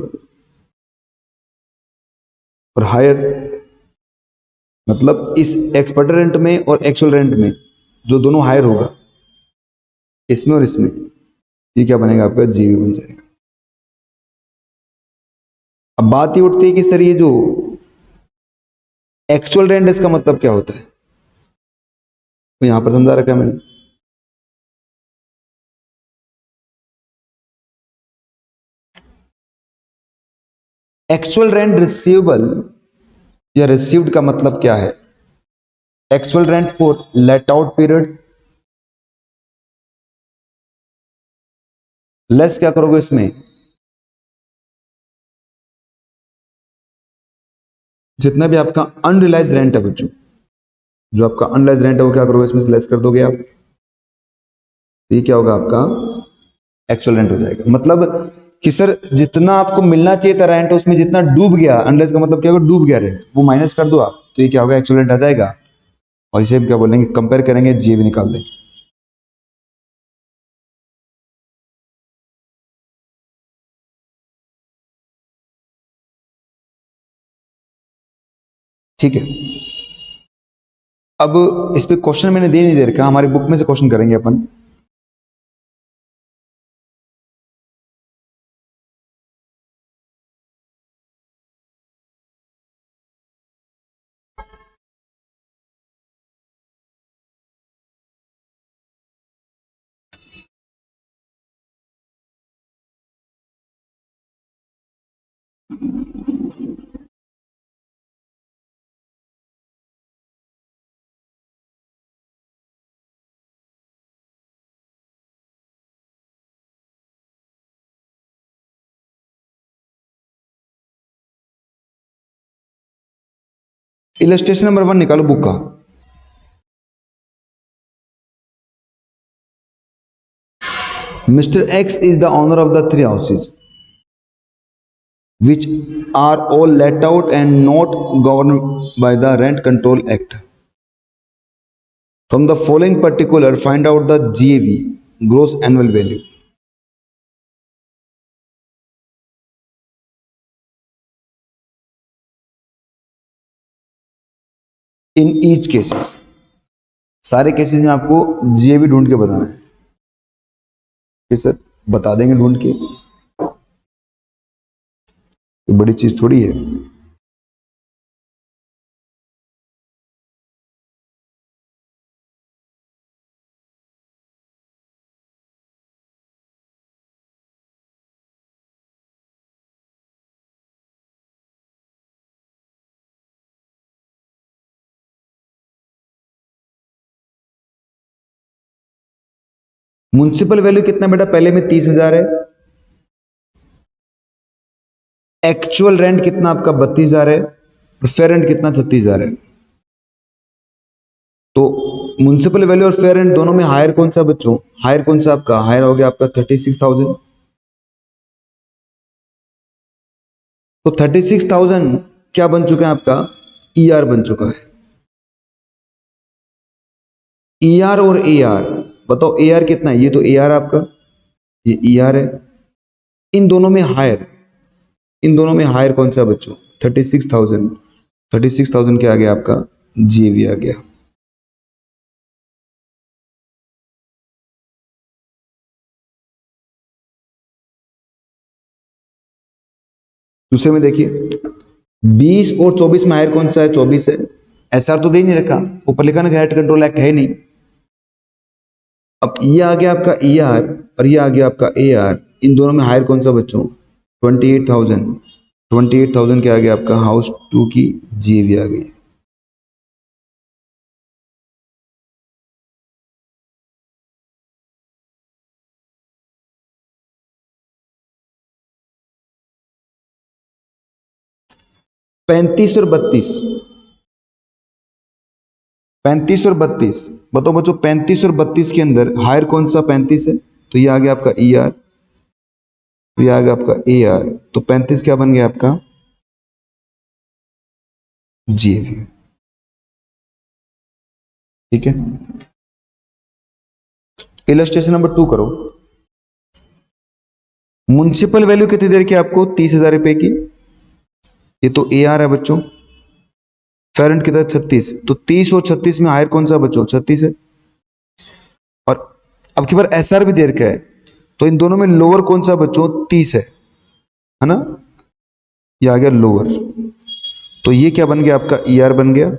और हायर। मतलब इस एक्सपेक्टेड रेंट में और एक्चुअल रेंट में जो दोनों हायर होगा, इसमें और इसमें, ये क्या बनेगा आपका? GAV बन जाएगा। अब बात ये उठती है कि सर ये जो एक्चुअल रेंट, इसका मतलब क्या होता है? तो यहां पर समझा रखा है मैंने। एक्चुअल रेंट रिसीवेबल या रिसीव्ड का मतलब क्या है? Actual rent for late out period, less क्या करोगे इसमें? जितना भी आपका अनरिलाइज रेंट है बच्चों, जो आपका अनरिलाइज रेंट है वो क्या करोगे? इसमें से लेस कर दोगे आप, तो ये क्या होगा आपका? एक्चुअल रेंट हो जाएगा। मतलब कि सर जितना आपको मिलना चाहिए था रेंट, उसमें जितना डूब गया, अनरिलाइज का मतलब क्या होगा? डूब गया रेंट, वो माइनस कर दो आप, तो ये क्या होगा? एक्चुअल रेंट आ जाएगा। और इसे हम क्या बोलेंगे? कंपेयर करेंगे, GAV निकाल देंगे। ठीक है, अब इस पे क्वेश्चन मैंने दे नहीं दे रखा, हमारी बुक में से क्वेश्चन करेंगे अपन। इलस्ट्रेशन नंबर 1 निकालो बुक का। Mr. X is the owner of the 3 houses which are all let out and not governed by the Rent Control Act. From the following particular, find out the GAV, gross annual value, in each cases. सारे केसेस में आपको GAV ढूंढ के बताना है कि सर बता देंगे ढूंढ के, ये बड़ी चीज थोड़ी है। म्युनिसिपल वैल्यू कितना बेटा, पहले में 30,000 है, एक्चुअल रेंट कितना आपका 32,000 है, और फेयर रेंट कितना 36,000 है। तो म्युनिसिपल वैल्यू और फेयर रेंट दोनों में हायर कौन सा बच्चों, हायर कौन सा आपका, हायर हो गया आपका 36,000। तो 36,000 क्या बन चुका है आपका, ईआर बन चुका है। ईआर और एआर, बताओ एआर कितना है, ये तो एआर आपका, ये ईआर है। इन दोनों में हायर, इन दोनों में हायर कौन सा बच्चों, 36,000, 36,000 क्या आ गया आपका, जीएवी आ गया। दूसरे में देखिए 20 और 24 में हायर कौन सा है, 24 है। एसआर तो दे ही नहीं रखा, ऊपर लिखा ना रेट कंट्रोल एक्ट है नहीं। अब ये आ गया आपका ईआर और ये आ गया आपका एआर, इन दोनों में हायर कौन सा बच्चों, 28,000, 28,000 क्या आ गया आपका, हाउस 2 की जीएवी आ गई। पैंतीस और 32, 35 और 32, बताओ बच्चों 35 और 32 के अंदर हायर कौन सा, 35 है, तो ये आ गया आपका ईआर, तो ये आ गया आपका एआर, तो 35 क्या बन गया आपका, जीएवी। ठीक है, इलस्ट्रेशन नंबर 2 करो। म्युनिसिपल वैल्यू कितनी देर की आपको, 30,000 रुपए की, ये तो एआर है बच्चों, फेरेंट कितना 36, तो 30 और 36 में हायर कौन सा बच्चों, 36 है। और अब की बार एसआर भी देर का है, तो इन दोनों में लोअर कौन सा बच्चों, 30 है ना, ये आ गया लोअर, तो ये क्या बन गया आपका, ईआर बन गया,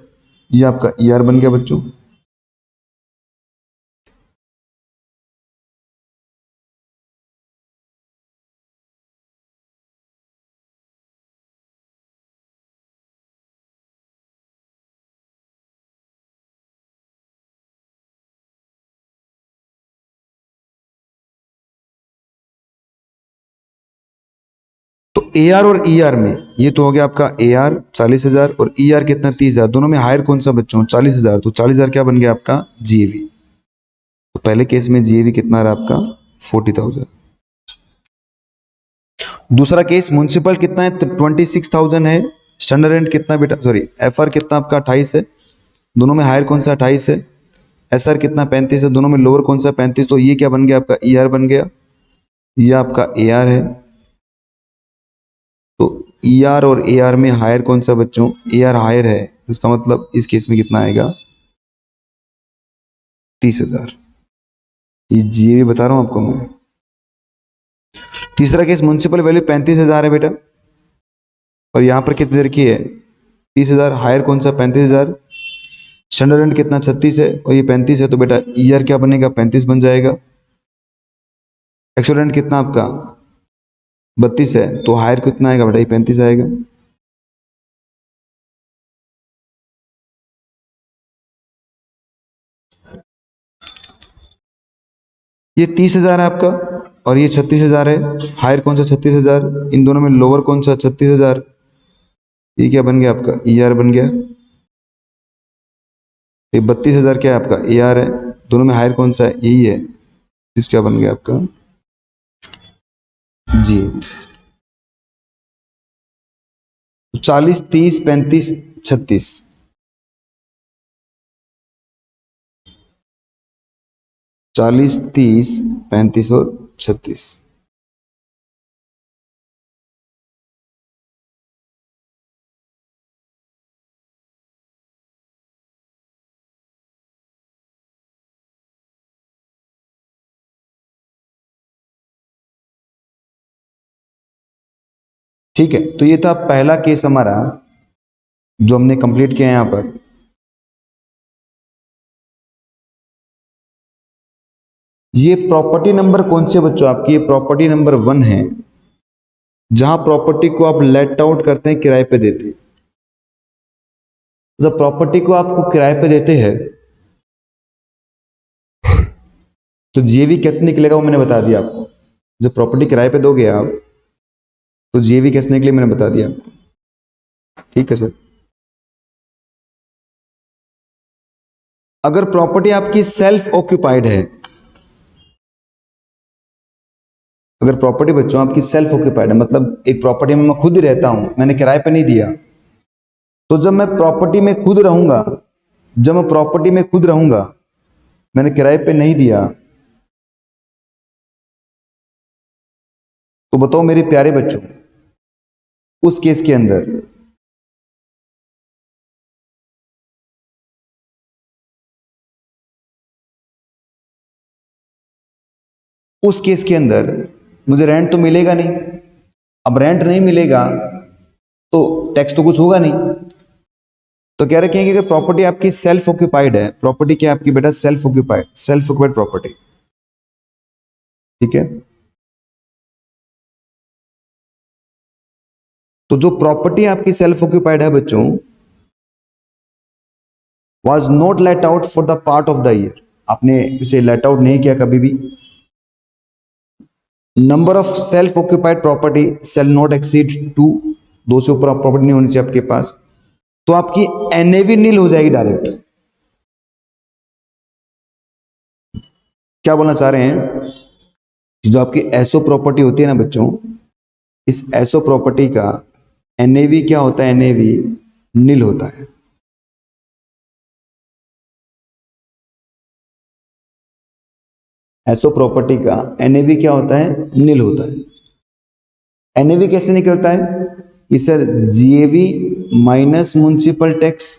ये आपका ईआर बन गया बच्चों। तो एआर और ईआर में ये तो हो गया आपका एआर 40,000 और ईआर कितना 30,000, दोनों में हायर कौन सा बच्चों, 40,000, तो 40,000 क्या बन गया आपका, जीएवी। तो पहले केस में जीएवी कितना रहा आपका, 40,000। दूसरा केस म्युनिसिपल कितना है, 26,000 है, स्टैंडर्ड रेंट कितना बेटा, सॉरी एफआर कितना आपका 28 है, दोनों में हायर कौन सा 28 है, एसआर कितना 35 है, दोनों में लोअर कौन सा 35, तो ये क्या बन गया आपका ईआर बन गया, ये आपका एआर है। तो ईआर और एआर में हायर कौन सा बच्चों, एआर हायर है, तो इसका मतलब इस केस में कितना आएगा, 30,000। ये जीएवी बता रहा हूं आपको मैं। तीसरा केस म्युनिसिपल वैल्यू 35,000 है बेटा, और यहां पर कितनी देर की है, 30,000, हायर कौन सा 35,000, स्टैंडर्ड रेंट कितना 36 है, और ये 35 है, तो बेटा ईआर क्या बनेगा, 35 बन जाएगा। एक्चुअल रेंट कितना आपका 32 है, तो हायर कितना आएगा बेटा, ये 35 आएगा। ये 30,000 है आपका और ये 36,000 है, हायर कौन सा 36,000, इन दोनों में लोअर कौन सा 36,000, ये क्या बन गया आपका ईआर बन गया। ये 32,000 क्या है आपका एआर है, दोनों में हायर कौन सा है, यही है, इस क्या बन गया आपका जी। 40, 30, 35, 36, 40, 30, 35 और 36। ठीक है, तो ये था पहला केस हमारा जो हमने कंप्लीट किया यहां पर। ये प्रॉपर्टी नंबर कौन से बच्चों आपकी, ये प्रॉपर्टी नंबर 1 है, जहां प्रॉपर्टी को आप लेट आउट करते हैं, किराए पे देते हैं। जब प्रॉपर्टी को आपको किराए पे देते हैं तो जीएवी कैसे निकलेगा वो मैंने बता दिया आपको। जब प्रॉपर्टी किराए पे दोगे आप तो जीएवी कैसे निकले मैंने बता दिया आपको। ठीक है सर। अगर प्रॉपर्टी आपकी सेल्फ ऑक्यूपाइड है, अगर प्रॉपर्टी बच्चों आपकी सेल्फ ऑक्यूपाइड है, मतलब एक प्रॉपर्टी में मैं खुद ही रहता हूं, मैंने किराए पे नहीं दिया, तो जब मैं प्रॉपर्टी में खुद रहूंगा, जब मैं प्रॉपर्टी में खुद रहूंगा, मैंने किराए पे नहीं दिया, तो बताओ मेरे प्यारे बच्चों, उस केस के अंदर मुझे रेंट तो मिलेगा नहीं। अब रेंट नहीं मिलेगा तो टैक्स तो कुछ होगा नहीं। तो कह रखे हैं कि अगर प्रॉपर्टी आपकी सेल्फ ऑक्यूपाइड है, प्रॉपर्टी क्या आपकी बेटा सेल्फ ऑक्यूपाइड प्रॉपर्टी, ठीक है। तो जो प्रॉपर्टी आपकी सेल्फ ऑक्यूपाइड है बच्चों, was not let out for the part of the year, आपने इसे लेट आउट नहीं किया कभी भी। Number of self occupied property cell not exceed 2, 2 से ऊपर प्रॉपर्टी नहीं होनी चाहिए आपके पास, तो आपकी एनएवी नील हो जाएगी डायरेक्ट। क्या बोलना चाह रहे हैं, जो आपकी एसओ प्रॉपर्टी होती है ना बच्चों, इस एसओ प्रॉपर्टी का एनएवी क्या होता है, एनएवी नील होता है। एसओ प्रॉपर्टी का एनएवी क्या होता है, नील होता है। एनएवी कैसे निकलता है कि sir GAV minus municipal tax.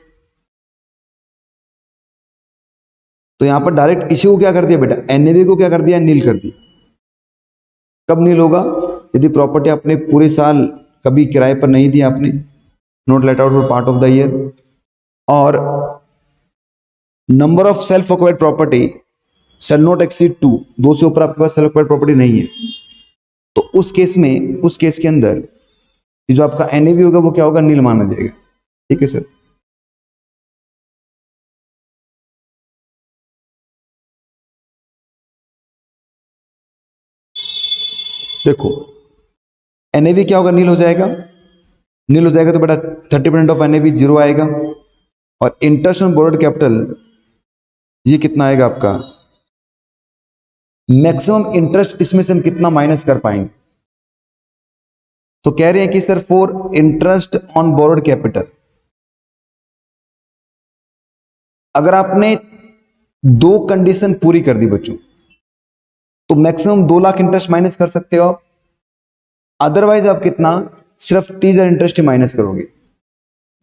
तो यहां पर डायरेक्ट इश्यू को क्या कर दिया बेटा, एनएवी को क्या कर दिया, नील कर दिया। कब नील होगा, यदि प्रॉपर्टी आपने पूरे साल कभी किराए पर नहीं दिया, आपने note let out for part of the year, और number of self occupied property cell not exceed 2, 2 से ऊपर आपके पास सेल्फ ऑक्यूपाइड प्रॉपर्टी नहीं है, तो उस केस के अंदर जो आपका एनएवी होगा वो क्या होगा, नील माना जाएगा। ठीक है सर। देखो एनएवी क्या होगा, नील हो जाएगा। नील हो जाएगा तो बेटा 30% ऑफ एनएवी जीरो आएगा, और इंटरेस्ट ऑन बोरोड कैपिटल ये कितना आएगा आपका, मैक्सिमम इंटरेस्ट इसमें से हम कितना माइनस कर पाएंगे। तो कह रहे हैं कि sir for interest on borrowed capital, अगर आपने 2 कंडीशन पूरी कर दी बच्चों, तो मैक्सिमम 2 लाख इंटरेस्ट माइनस कर सकते हो आप। अदरवाइज आप कितना, सिर्फ 30,000 इंटरेस्ट ही माइनस करोगे।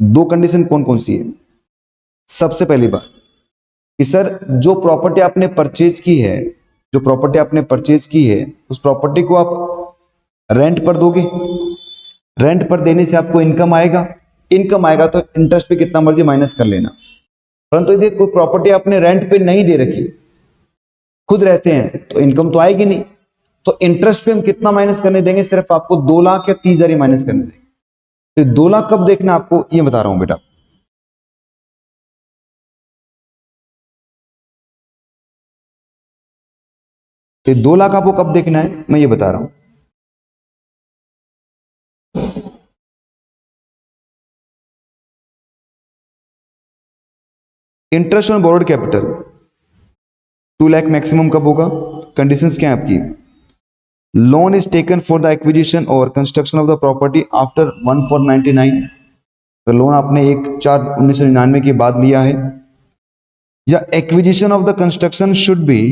2 कंडीशन कौन कौन सी है। सबसे पहली बात कि सर जो प्रॉपर्टी आपने परचेज की है, जो प्रॉपर्टी आपने परचेज की है, उस प्रॉपर्टी को आप रेंट पर दोगे। रेंट पर देने से आपको इनकम आएगा, इनकम आएगा तो इंटरेस्ट पे कितना मर्जी माइनस कर लेना। परंतु यदि कोई प्रॉपर्टी आपने रेंट पे नहीं दे रखी, खुद रहते हैं, तो इनकम तो आएगी नहीं, तो इंटरेस्ट पे हम कितना माइनस करने देंगे, सिर्फ आपको 2 लाख या 30,000 ही माइनस करने देंगे। तो 2 लाख कब देखना आपको, ये बता रहा हूं बेटा। तो 2 लाख आपको कब देखना है, मैं ये बता रहा हूं। Interest on borrowed capital 2 lakh maximum कब होगा, कंडीशंस क्या है आपकी। Loan is taken for the acquisition और construction of the property after 1499, तो लोन आपने 1/4/1999 के बाद लिया है, या acquisition of the construction should be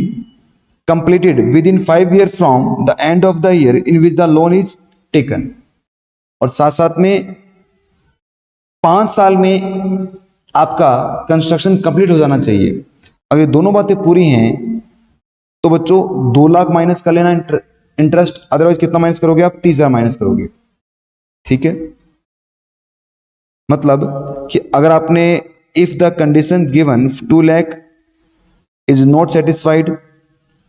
completed with in 5 year from the end of the year in which the loan is taken, और साथ साथ में 5 साल में आपका कंस्ट्रक्शन कंप्लीट हो जाना चाहिए। अगर दोनों बातें पूरी हैं तो बच्चों 2 लाख माइनस कर लेना इंटरेस्ट, अदरवाइज कितना माइनस करोगे आप, 30,000 माइनस करोगे। ठीक है, मतलब कि अगर आपने if the condition given 2 lakh is not satisfied,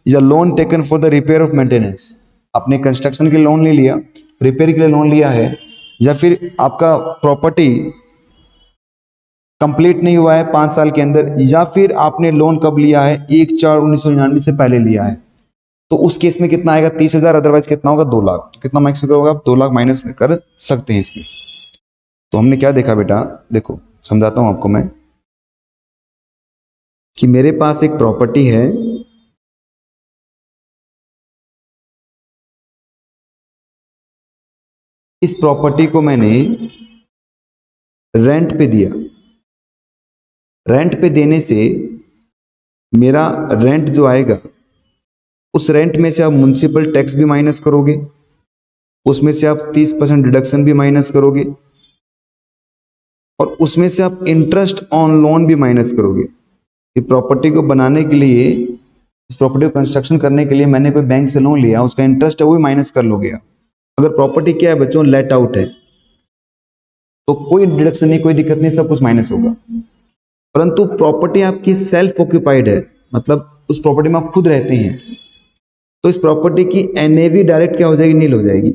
या loan taken for the repair of maintenance, आपने कंस्ट्रक्शन के लिए लोन ले लिया, रिपेयर के लिए लोन लिया है, या फिर आपका प्रॉपर्टी कंप्लीट नहीं हुआ है 5 साल के अंदर, या फिर आपने लोन कब लिया है 1/4/1999 से पहले लिया है, तो उस केस में कितना आएगा 30,000, अदरवाइज कितना होगा 2 लाख। तो कितना माइनस होगा, आप 2 लाख माइनस में कर सकते हैं इसमें। तो हमने क्या देखा बेटा, देखो समझाता हूं आपको मैं, कि मेरे पास एक प्रॉपर्टी है, इस प्रॉपर्टी को मैंने रेंट पे दिया। रेंट पे देने से मेरा रेंट जो आएगा, उस रेंट में से आप म्युनिसिपल टैक्स भी माइनस करोगे, उसमें से आप 30% डिडक्शन भी माइनस करोगे, और उसमें से आप इंटरेस्ट ऑन लोन भी माइनस करोगे। कि प्रॉपर्टी को बनाने के लिए, इस प्रॉपर्टी को कंस्ट्रक्शन करने के लिए मैंने कोई बैंक से लोन लिया, उसका इंटरेस्ट है वो भी माइनस कर लोगे आप। अगर प्रॉपर्टी क्या है बच्चों, लेट आउट है, तो कोई डिडक्शन नहीं, कोई दिक्कत नहीं, सब कुछ माइनस होगा। परंतु प्रॉपर्टी आपकी सेल्फ ऑक्यूपाइड है, मतलब उस प्रॉपर्टी में आप खुद रहते हैं, तो इस प्रॉपर्टी की एनएवी डायरेक्ट क्या हो जाएगी, नील हो जाएगी।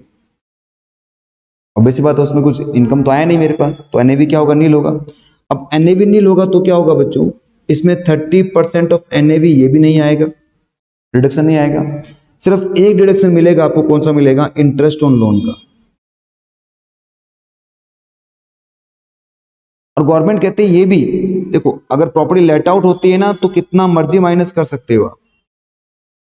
ऑब्वियस बात है, उसमें कुछ इनकम तो आया नहीं मेरे पास, तो एनएवी क्या होगा, नील होगा। अब एनएवी नील होगा तो क्या होगा बच्चों, इसमें 30% ऑफ एनएवी ये भी नहीं आएगा, डिडक्शन नहीं आएगा। सिर्फ एक डिडक्शन मिलेगा आपको, कौन सा मिलेगा, इंटरेस्ट ऑन लोन का। और गवर्नमेंट कहते हैं ये भी, देखो अगर प्रॉपर्टी लेट आउट होती है ना, तो कितना मर्जी माइनस कर सकते हो आप,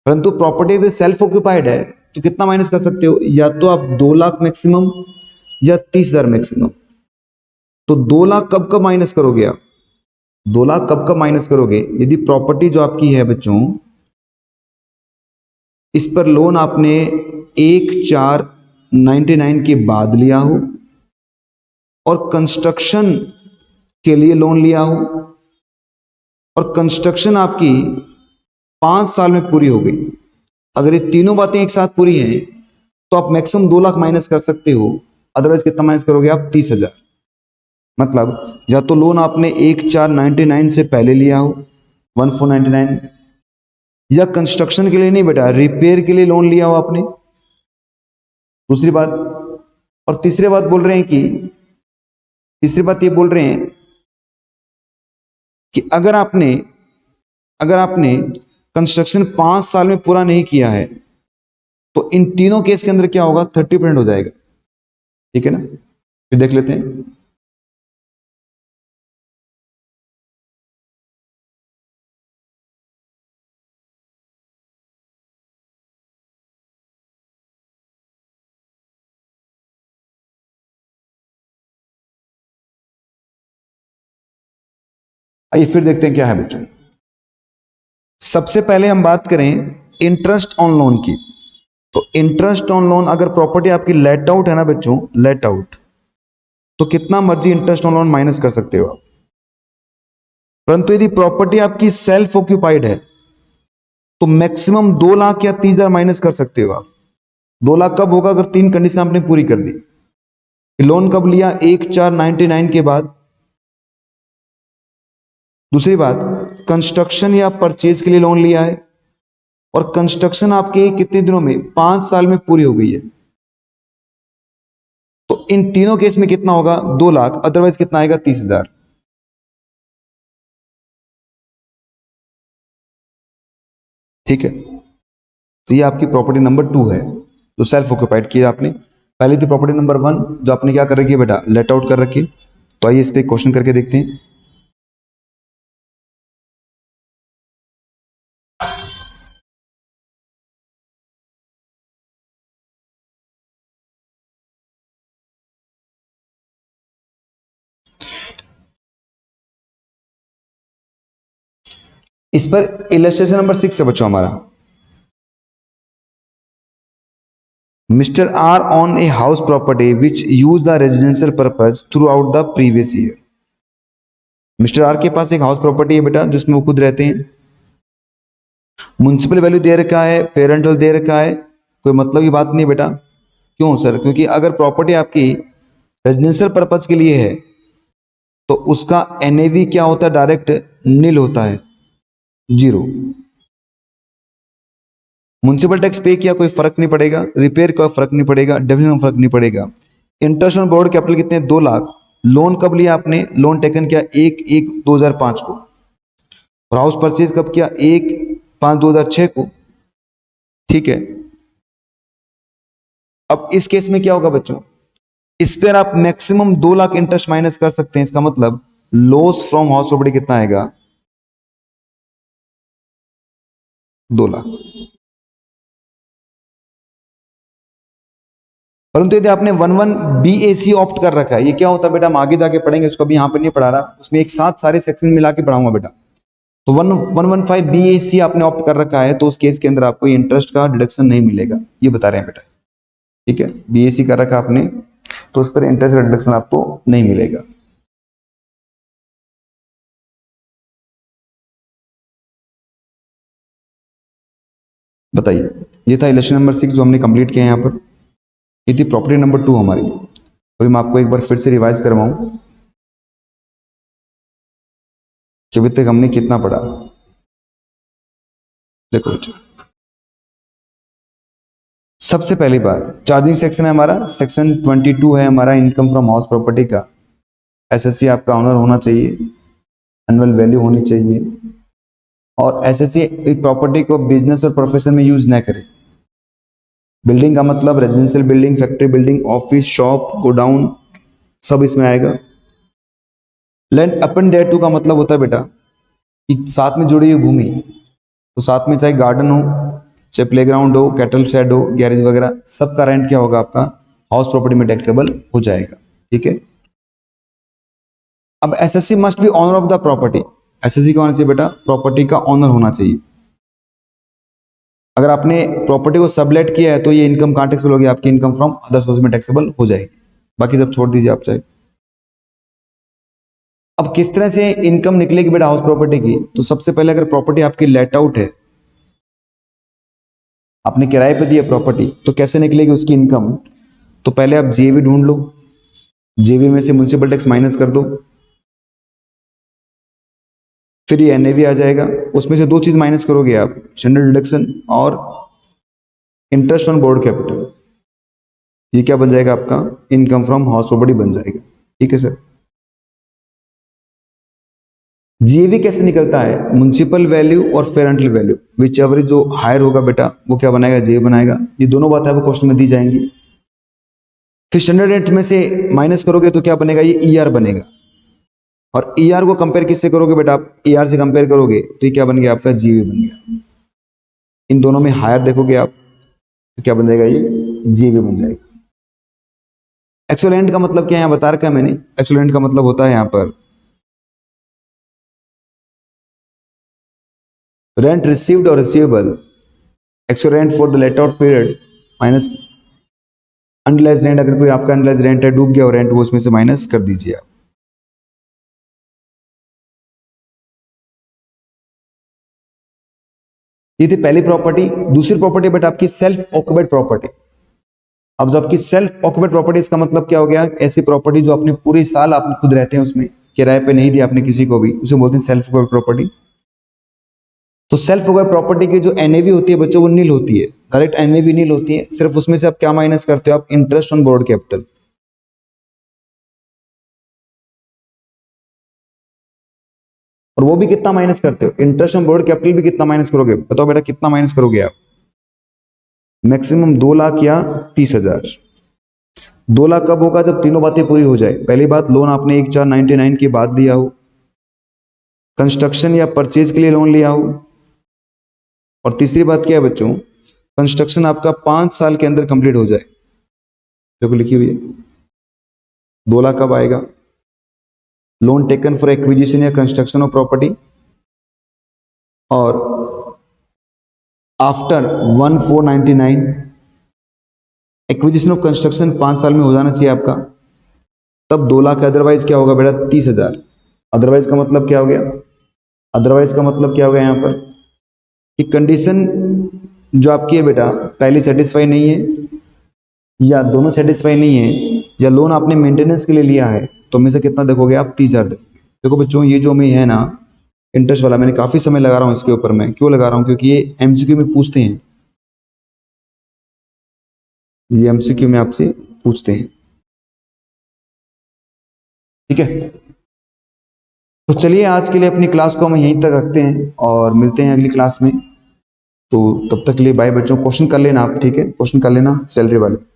परंतु प्रॉपर्टी सेल्फ ऑक्यूपाइड है तो कितना माइनस कर सकते हो, या तो आप 2 लाख मैक्सिमम या 30,000 मैक्सिमम। तो 2 लाख कब कब माइनस करोगे आप, 2 लाख कब कब माइनस करोगे, यदि प्रॉपर्टी जो आपकी है बच्चों, इस पर लोन आपने 1/4/99 के बाद लिया हो, और कंस्ट्रक्शन के लिए लोन लिया हो, और कंस्ट्रक्शन आपकी 5 साल में पूरी हो गई। अगर ये तीनों बातें एक साथ पूरी हैं, तो आप मैक्सिमम 2 लाख माइनस कर सकते हो, अदरवाइज कितना माइनस करोगे आप, 30,000। मतलब या तो लोन आपने 1/4/99 से पहले लिया हो, 1/4/99, या कंस्ट्रक्शन के लिए नहीं बेटा, रिपेयर के लिए लोन लिया हो आपने, दूसरी बात। और तीसरी बात बोल रहे हैं कि, तीसरी बात ये बोल रहे हैं कि अगर आपने कंस्ट्रक्शन 5 साल में पूरा नहीं किया है, तो इन तीनों केस के अंदर क्या होगा, 30% हो जाएगा। ठीक है ना, फिर देख लेते हैं। आइए फिर देखते हैं क्या है बच्चों। सबसे पहले हम बात करें इंटरेस्ट ऑन लोन की। तो इंटरेस्ट ऑन लोन, अगर प्रॉपर्टी आपकी लेट आउट है ना बच्चों, लेट आउट, तो कितना मर्जी इंटरेस्ट ऑन लोन माइनस कर सकते हो आप। परंतु यदि प्रॉपर्टी आपकी सेल्फ ऑक्यूपाइड है, तो मैक्सिमम 2 लाख या 30,000 माइनस कर सकते हो आप। 2 लाख कब होगा, अगर 3 कंडीशन आपने पूरी कर दी। लोन कब लिया, 1/4/99 के बाद। दूसरी बात, कंस्ट्रक्शन या परचेज के लिए लोन लिया है, और कंस्ट्रक्शन आपके कितने दिनों में, 5 साल में पूरी हो गई है। तो इन तीनों केस में कितना होगा, 2 लाख, अदरवाइज कितना आएगा, 30,000। ठीक है, तो ये आपकी प्रॉपर्टी नंबर 2 है, जो सेल्फ ऑक्यूपाइड की आपने। पहले थी प्रॉपर्टी नंबर 1, जो आपने क्या कर रखी है बेटा, लेट आउट कर रखी है। तो आइए इस पे क्वेश्चन करके देखते हैं। इस पर इलस्ट्रेशन नंबर 6 है बच्चों हमारा। Mr. R on a house property which used the residential purpose throughout the previous year. Mister R के पास एक हाउस प्रॉपर्टी है बेटा, जिसमें वो खुद रहते हैं। म्युनिसिपल वैल्यू दे रखा है, फेयर रेंटल दे रखा है, कोई मतलब की बात नहीं बेटा। क्यों सर, क्योंकि अगर प्रॉपर्टी आपकी रेजिडेंशियल पर्पज के लिए है, तो उसका एनएवी क्या होता है, डायरेक्ट नील होता है, 0। म्युनिसिपल टैक्स पे किया, कोई फर्क नहीं पड़ेगा, रिपेयर का फर्क नहीं पड़ेगा, डेवलपमेंट में फर्क नहीं पड़ेगा। इंटरेस्ट ऑन बोर्ड कैपिटल कितने, 2 लाख, लोन कब लिया आपने, लोन टेकन किया 1/1/2005 को, और हाउस परचेज कब किया, 1/5/2006 को। ठीक है, अब इस केस में क्या होगा बच्चों, इस पर आप मैक्सिमम 2 लाख इंटरेस्ट माइनस कर सकते हैं। इसका मतलब लॉस फ्रॉम हाउस प्रॉपर्टी कितना आएगा, 2 लाख। परंतु यदि आपने 11BAC ऑप्ट कर रखा है, ये क्या होता है बेटा, हम आगे जाके पढ़ेंगे, उसको भी यहाँ पर नहीं पढ़ा रहा, उसमें एक साथ सारे सेक्शन मिला के पढ़ाऊंगा बेटा। तो 115BAC आपने ऑप्ट कर रखा है, तो उस केस के अंदर आपको इंटरेस्ट का डिडक्शन नहीं मिलेगा, ये बता रहे हैं बेटा। ठीक है, BAC कर रखा आपने, तो उस पर इंटरेस्ट डिडक्शन आपको नहीं मिलेगा। बताइए, ये था इलेक्शन नंबर 6 जो हमने कंप्लीट किया है यहाँ पर। ये थी प्रॉपर्टी नंबर 2 हमारी। अभी मैं आपको एक बार फिर से रिवाइज करवाऊं कि अभी तक हमने कितना पढ़ा। देखो बेटा, सबसे पहली बात, चार्जिंग सेक्शन है हमारा, सेक्शन 22 है हमारा, इनकम फ्रॉम हाउस प्रॉपर्टी का। एसएससी आपका ऑनर होना चाहिए, एनुअल वैल्यू होनी चाहिए, और एसएससी एक प्रॉपर्टी को बिजनेस और प्रोफेशन में यूज ना करे। बिल्डिंग का मतलब residential building, factory building, office, shop, godown, सब इसमें आएगा। लैंड अपन देयर टू का मतलब होता है बेटा कि साथ में जुड़ी हुई भूमि, तो साथ में चाहे गार्डन हो, चाहे प्लेग्राउंड हो, कैटल शेड हो, गैरेज वगैरह, सबका रेंट क्या होगा आपका, हाउस प्रॉपर्टी में टैक्सेबल हो जाएगा। ठीक है, अब assessee must be owner of the property. Assessee क्या होना चाहिए बेटा, प्रॉपर्टी का ऑनर होना चाहिए। अगर आपने प्रॉपर्टी को सबलेट किया है तो ये इनकम कहां टैक्सेबल होगी, आपकी इनकम फ्रॉम अदर सोर्स में टैक्सेबल हो जाएगी, बाकी सब छोड़ दीजिए आप चाहे। अब किस तरह से इनकम निकलेगी बेटा हाउस प्रॉपर्टी की, तो सबसे पहले अगर प्रॉपर्टी आपकी लेट आउट है, आपने किराए पे दी है प्रॉपर्टी, तो कैसे निकलेगी उसकी इनकम, तो पहले आप जेवी ढूंढ लो, जेवी में से म्युनिसिपल टैक्स माइनस कर दो, फिर ये एनएवी आ जाएगा, उसमें से 2 चीज माइनस करोगे आप, स्टैंडर्ड डिडक्शन और इंटरेस्ट ऑन बोर्ड कैपिटल। ये क्या बन जाएगा आपका, इनकम फ्रॉम हाउस प्रॉपर्टी बन जाएगा। ठीक है सर। जीएवी कैसे निकलता है, म्युनिसिपल वैल्यू और fair rental value, which ever जो हायर होगा बेटा वो क्या बनाएगा, जीएवी बनाएगा। ये दोनों बातें आपको क्वेश्चन में दी जाएंगी। फिर स्टैंडर्ड रेट में से माइनस करोगे तो क्या बनेगा, ये ईआर बनेगा, और ईआर को कंपेयर किससे करोगे बेटा, आप ईआर से कंपेयर करोगे तो ये क्या बन गया आपका, जीवी बन गया। इन दोनों में हायर देखोगे आप तो क्या बन जाएगा, ये जीवी बन जाएगा। एक्सोलेंट का मतलब क्या है, यहाँ बता रखा है मैंने। एक्सोलेंट का मतलब होता है यहाँ पर रेंट रिसीव्ड और receivable, excellent for the let out period minus unrealised rent. अगर कोई आपका अनरिलाइज्ड रेंट है, डूब गया और रेंट, वो उसमें से माइनस कर दीजिए आप। ये थी पहली प्रॉपर्टी। दूसरी प्रॉपर्टी बेटा आपकी सेल्फ ऑक्युपाइड प्रॉपर्टी। अब जो आपकी सेल्फ ऑक्युपाइड प्रॉपर्टी, इसका मतलब क्या हो गया, ऐसी प्रॉपर्टी जो अपने पूरे साल आप खुद रहते हैं उसमें, किराए पे नहीं दिया आपने किसी को भी, उसे बोलते हैं सेल्फ ऑक्युपाइड प्रॉपर्टी। तो सेल्फ ऑक्युपाइड प्रॉपर्टी की जो एनएवी होती है बच्चों, वो नील होती है, करेक्ट, एनएवी नील होती है। सिर्फ उसमें से आप क्या माइनस करते हो, आप इंटरेस्ट ऑन बोर्ड कैपिटल। और वो भी कितना माइनस करते हो, इंटरेस्ट ऑन बोर्ड कैपिटल भी कितना माइनस करोगे, बताओ बेटा कितना माइनस करोगे आप, मैक्सिमम 2 लाख या 30,000। 2 लाख कब होगा, जब तीनों बातें पूरी हो जाए। पहली बात, लोन आपने 1/4/99 के बाद लिया हो, कंस्ट्रक्शन या परचेज के लिए लोन लिया हो, और तीसरी बात क्या है बच्चों, कंस्ट्रक्शन आपका 5 साल के अंदर कंप्लीट हो जाए। देखो लिखी हुई है, 2 लाख कब आएगा, लोन टेकन फॉर एक्विजिशन या कंस्ट्रक्शन ऑफ प्रॉपर्टी, और आफ्टर 1/4/99 एक्विजिशन ऑफ कंस्ट्रक्शन 5 साल में हो जाना चाहिए आपका, तब 2 लाख। अदरवाइज क्या होगा बेटा, 30,000। अदरवाइज का मतलब क्या हो गया, अदरवाइज का मतलब क्या हो गया यहाँ पर कि कंडीशन जो आपकी है बेटा, पहली सेटिस्फाई नहीं है या दोनों सेटिस्फाई नहीं है, या लोन आपने मेंटेनेंस के लिए लिया है, तो में से कितना देखोगे आप, 30,000 देखोगे। देखो बच्चों, ये जो मैं है ना इंटरेस्ट वाला, मैंने काफी समय लगा रहा हूँ इसके ऊपर। मैं क्यों लगा रहा हूँ, क्योंकि ये एमसीक्यू में पूछते हैं, ये एमसीक्यू में आपसे पूछते हैं। ठीक है। तो चलिए आज के लिए अपनी क्लास को हम यहीं तक रखते हैं और मिलते हैं अगली क्लास में। तो तब तक के लिए बाय बच्चों, क्वेश्चन कर लेना आप, ठीक है, क्वेश्चन कर लेना सैलरी वाले।